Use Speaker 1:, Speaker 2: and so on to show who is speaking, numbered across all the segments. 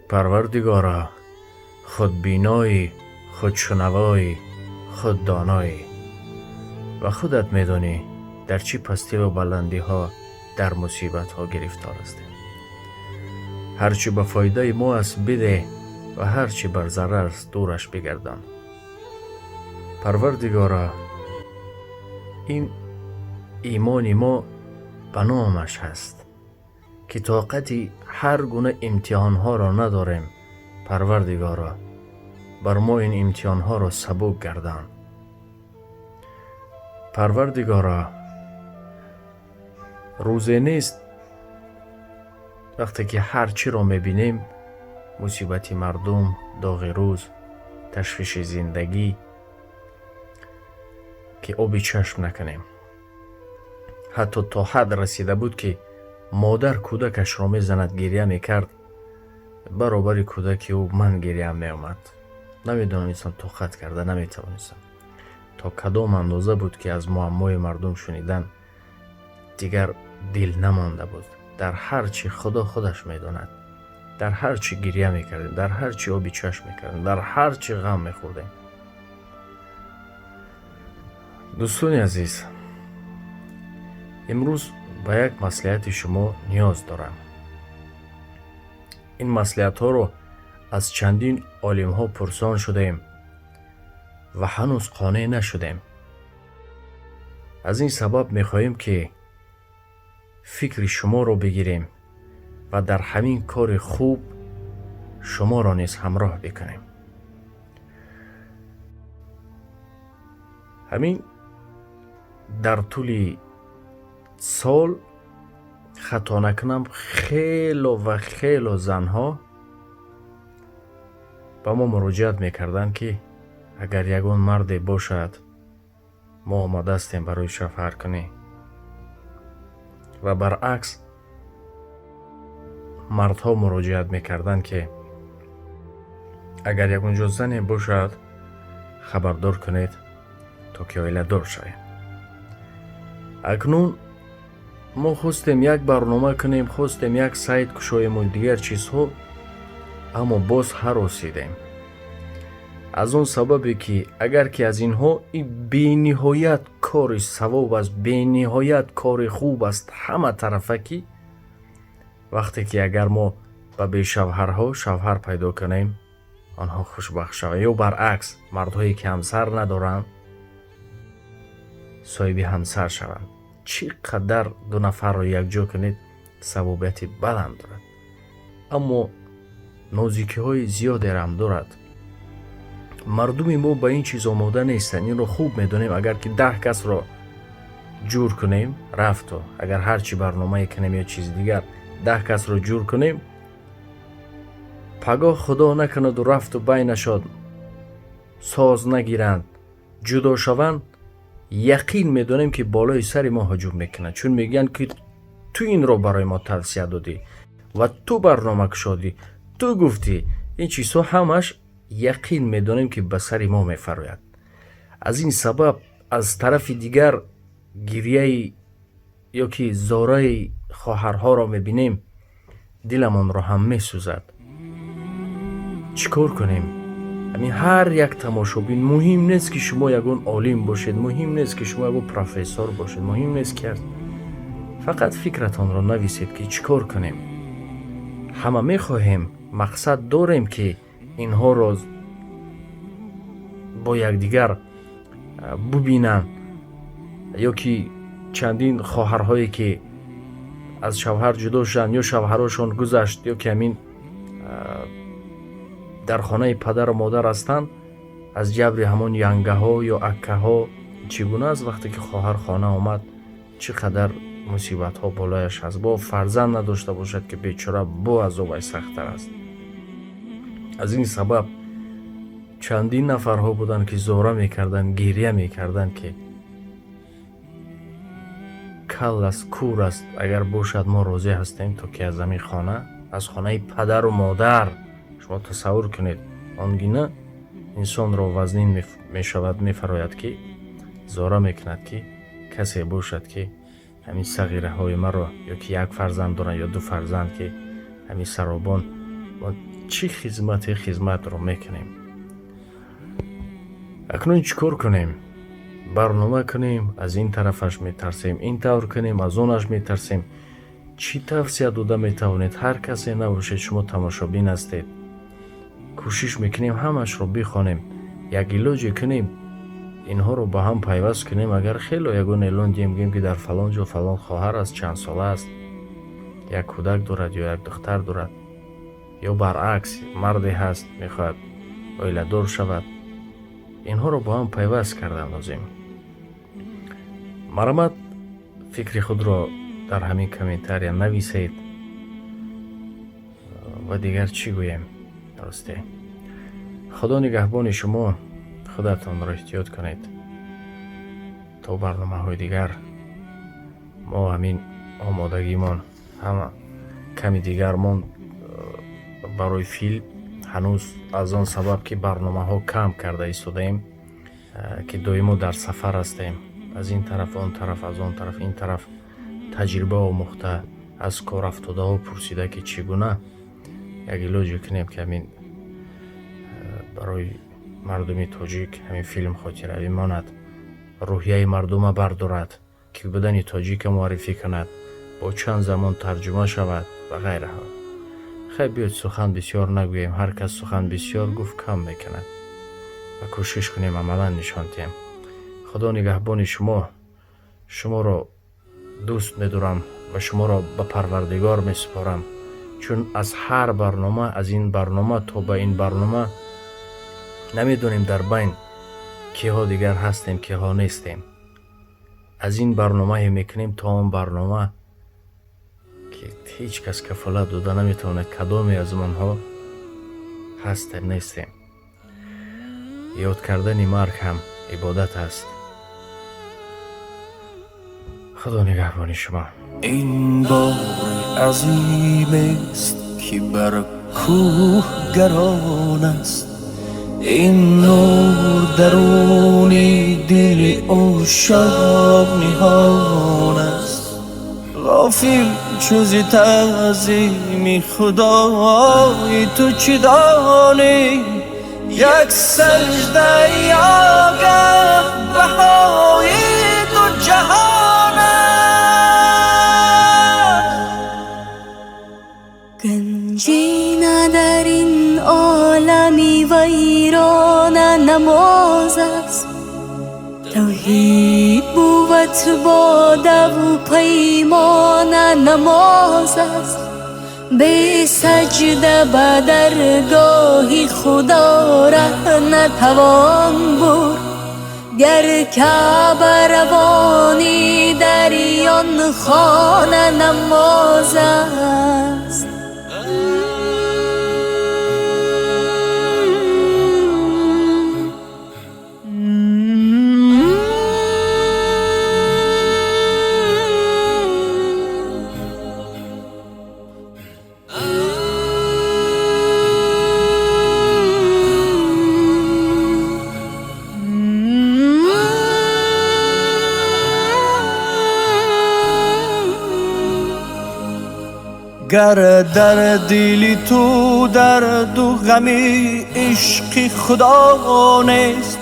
Speaker 1: پروردگارا، خودبینایی، خودشنوایی، خوددانایی و خودت میدانی در چی پستی و بلندی ها در مصیبت ها گرفتار هستیم. هرچی به فایده ما است بده و هرچی بر ضرر است دورش بگردان. پروردگارا، این ایمان ما به نامش هست که طاقتی هر گونه امتحان ها را نداریم. پروردگارا، بر ما این امتحان ها را سبک گردان. پروردگارا، روزی نیست وقتی که هر چی را میبینیم، مصیبت مردم، داغ روز، تشویش زندگی، که آبی چشم نکنیم. حتی تا حد رسیده بود که مادر کودکش را میزند گریه میکرد، برابر کودک او من گریه میامد. نمیدانستم طاقت کرده، نمیتوانستم. تا کدام اندازه بود که از معمای مردم شنیدن دیگر دل نمانده بود. در هر چی خدا خودش میداند، در هر چی گریه میکردیم، در هر چی آبی چشم میکردیم، در هر چی غم میخوردیم. دوستان عزیز، امروز به یک مصلحت شما نیاز دارم. این مصلحت ها رو از چندین عالم ها پرسان شدیم و هنوز قانع نشدیم. از این سبب میخواهیم که فکر شما رو بگیریم و در همین کار خوب شما را نیز همراه بکنیم. همین در طول سال خطا نکنم خیلی زنها با ما مراجعت میکردن که اگر یگان مرد باشد ما آماده هستیم برای شوهر کنیم، و برعکس مردها مراجعت میکردن که اگر یگان جز زنی باشد خبردار کنید تا که عائله دار شویم. اکنون ما خواستیم یک برنامه کنیم، خواستیم یک سایت کشاییم و دیگر چیزها، اما باز هراسیدیم. از اون سببی که اگر که از اینها بی نهایت کار ثواب است، بی نهایت کار خوب است همه طرفکی، وقتی که اگر ما به بی شوهرها شوهر پیدا کنیم آنها خوشبخت شوند، یا برعکس مردهایی که همسر ندارند صاحب همسر شوند. چقدر دو نفر را یک جا کنید ثوابیت بلند دارد، اما نازکی های زیادی هم دارد. مردم ما به این چیز آماده نیستن. این رو خوب میدونیم. اگر که 10 کس را جور کنیم رفت، اگر هرچی برنامه کنیم یا چیز دیگر 10 کس را جور کنیم، پگاه خدا نکند و رفت و بین شد ساز نگیرند، جدا شوند، یقین میدونیم که بالای سر ما هجوم میکنند، چون میگن که تو این رو برای ما توصیه دادی و تو برنامه کشادی، تو گفتی. این چیزها همش یقین میدونیم که به سر ما میفراید. از این سبب از طرف دیگر گریه یا که زاره خواهرها را میبینیم دلمان را هم میسوزد. چیکار کنیم؟ همین هر یک تماشابین، مهم نیست که شما یگون عالم باشید، مهم نیست که شما یگون پروفسور باشید، مهم نیست که فقط فکرتان را نویسید که چیکار کنیم. همه میخواهیم، مقصد داریم که اینها را با یکدیگر ببینن، یا که چندین خواهرهایی که از شوهر جدا شدن یا شوهرشان گذشت یا که همین در خانه پدر و مادر هستند، از جبر همون ینگه ها یا اکه ها چگونه است وقتی که خواهر خانه آمد چقدر مصیبت ها بالایش هست. با فرزند نداشته باشد که بیچاره با عذابش سخت‌تر است. از این سبب چندین نفرها بودن که زاره میکردن، گریه میکردن که کل است، کور است، اگر باشد ما راضی هستیم تا که از همین خانه، از خانه پدر و مادر، شما تصور کنید آنگونه انسان را وزنین میشود، میفراید که زاره میکند که کسی باشد که همین صغیره های ما را، یا که یک فرزند دارن یا 2 فرزند، که همین سرابان چی خدمت رو میکنیم. اکنون چیکار کنیم؟ برنامه کنیم، از این طرفش میترسیم، این طور کنیم، از اونش میترسیم. چی توصیه داده میتوانید؟ هر کسی نباشید شما تماشابین هستید، کوشش میکنیم همش رو بخوانیم، یک علاجی کنیم، اینها رو با هم پیوست کنیم. اگر خیلی یگون اعلان دیم که در فلان جا فلان خواهر است، چند ساله است، یک کودک دارد یا یک دختر دارد، یا برعکس مردی هست میخواد اویله دار شود، اینها رو با هم پیوست کردن لازم. مرامت فکر خود را در همین کامنتاریا نویسید و دیگر چی گویم؟ درسته. خدا نگهبان شما، خودتان را احتیاط کنید. تا برنامه های دیگر ما همین آمادگیمان همه کمی دیگرمان برای فیلم هنوز از آن سبب که برنامه ها کم کرده ایستادیم که دویمو در سفر هستیم، از این طرف آن طرف، از آن طرف این طرف، تجربه آموخته، از کار افتاده ها پرسیده که چگونه یک علاجی کنیم که همین برای مردم تاجیک همین فیلم خاطره‌ای ماند، روحیه مردم بردارد که بدن تاجیک معرفی کند، با چند زمان ترجمه شود و غیره ها. خیلی بیاید سخن بسیار نگوییم، هر کس سخن بسیار گفت کم میکند و کوشش کنیم عملا نشان دهیم. خدا نگهبان شما را دوست می‌دارم و شما را به پروردگار می‌سپارم، چون از هر برنامه، از این برنامه تا به این برنامه نمیدونیم در بین که ها دیگر هستیم که ها نیستیم. از این برنامه میکنیم تا اون برنامه که هیچ کس کفالت داده نمیتونه کدامی از منها هستیم نیستیم. یاد کردن مرگ هم عبادت است. خدا نگهبان شما.
Speaker 2: این بار عظیم است که بر کوه گران است، این نور درونی دل عاشق نهان است. غافل جز تعظیم خدای تو چه دانی، یک سجده آگه بهای دو جهان است.
Speaker 3: گنجینه در این عالمی ویران نماز است، توحید بود باده و پیمان نماز است. به سجده به درگاه خدا ره نتوان برد، گر کعبه روانی دریان خانه نماز است.
Speaker 2: گر در دل تو درد و غم عشق خدا نیست،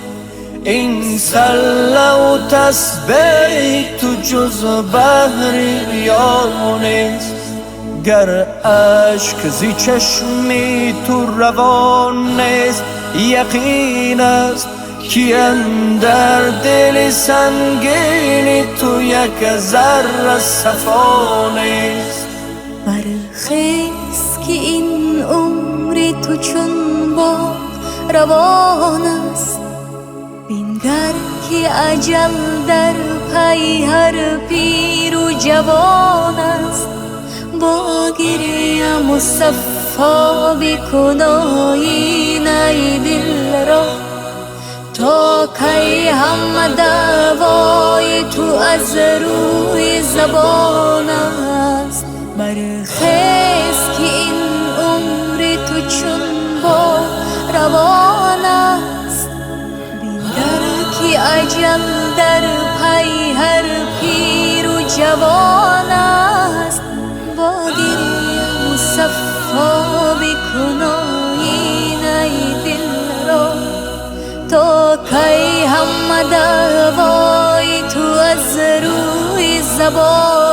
Speaker 2: این سله و تسبیح تو جز بحر ریا نیست. گر اشک زی چشمی تو روان نیست، یقین است که اندر دل سنگین تو یک ذره صفا نیست.
Speaker 3: برخیز که این عمر تو چون با روان است، بینگر که اجل در پی هر پیر و جوان است. با گریه مصفا بکن آیینه دل را، تا کی هم دوای تو از روی زبان است. برخیز که این عمر تو چون با روان است، بینگر که اجل در پی هر پیر و جوان است. با گریه مصفا بکن آمده وای تو از روی زبان